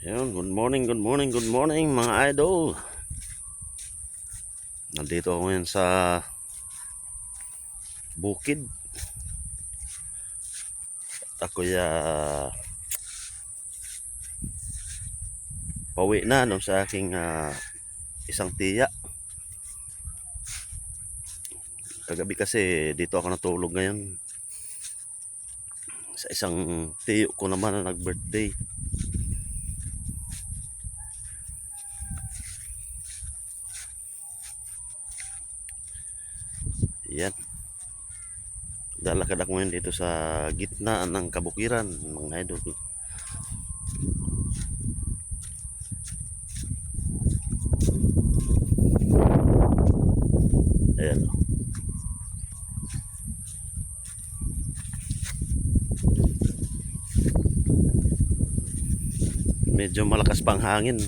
Ayun, good morning mga idol. Nandito ako ngayon sa bukid. Ako'y pauwi na sa aking isang tiya. Kagabi kasi dito ako natulog ngayon. Sa isang tiyo ko naman na nag-birthday. Yan. Dalakad ako ngayon dito sa gitna ng kabukiran, mga idol. Ayan. Medyo malakas pang hangin.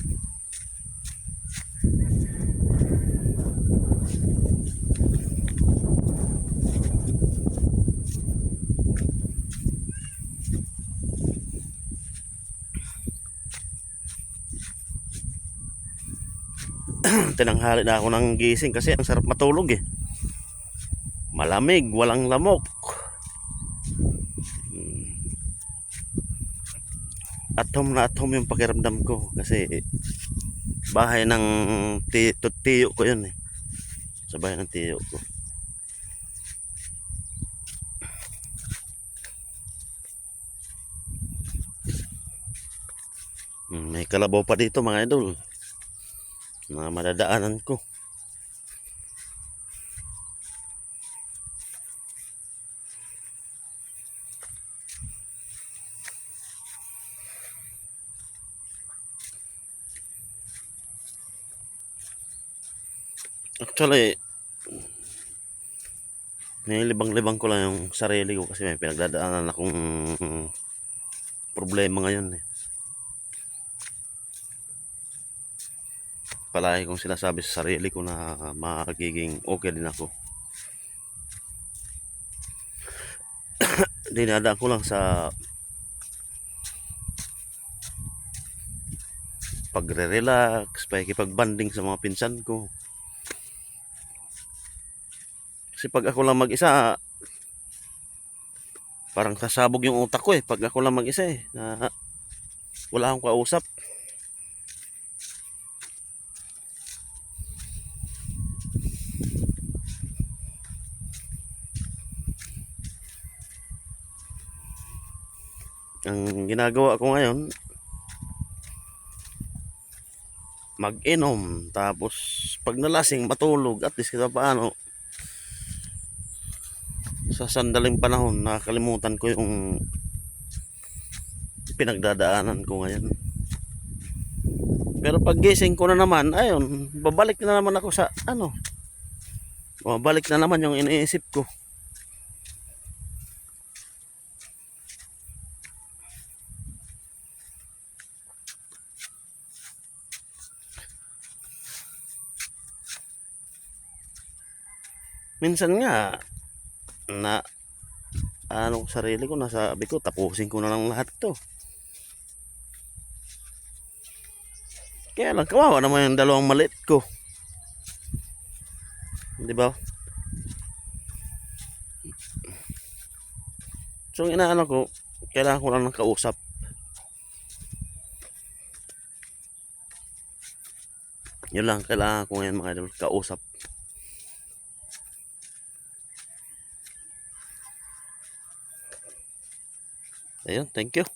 Tinanghali na ako ng gising kasi ang sarap matulog eh. Malamig, walang lamok. At home yung pakiramdam ko kasi bahay ng tiyo ko yun eh. Sa bahay ng tiyo ko. May kalabaw pa dito mga idol na madadaanan ko. Actually, nilibang-libang ko lang yung sarili ko kasi may pinagdadaanan akong problema ngayon eh. Palagi kong sinasabi sa sarili ko na magiging okay din ako. Dinadaan ko lang sa pagre-relax, pakikipag-banding sa mga pinsan ko. Kasi pag ako lang mag-isa, parang sasabog yung utak ko eh. Pag ako lang mag-isa eh, na wala akong kausap. Ang ginagawa ko ngayon, mag-inom, tapos pag nalasing matulog, at least kita paano sa sandaling panahon nakakalimutan ko yung pinagdadaanan ko ngayon. Pero pag gising ko na naman, ayun, babalik na naman ako sa babalik na naman yung iniisip ko. Minsan nga na sarili ko, nasabi ko tapusin ko na lang lahat to. Kaya lang kawawa naman yung dalawang maliit ko, di ba? So inaano ko, kailangan ko lang ng kausap. Yun lang kailangan ko ngayon mga idol, kausap. Ayun, thank you.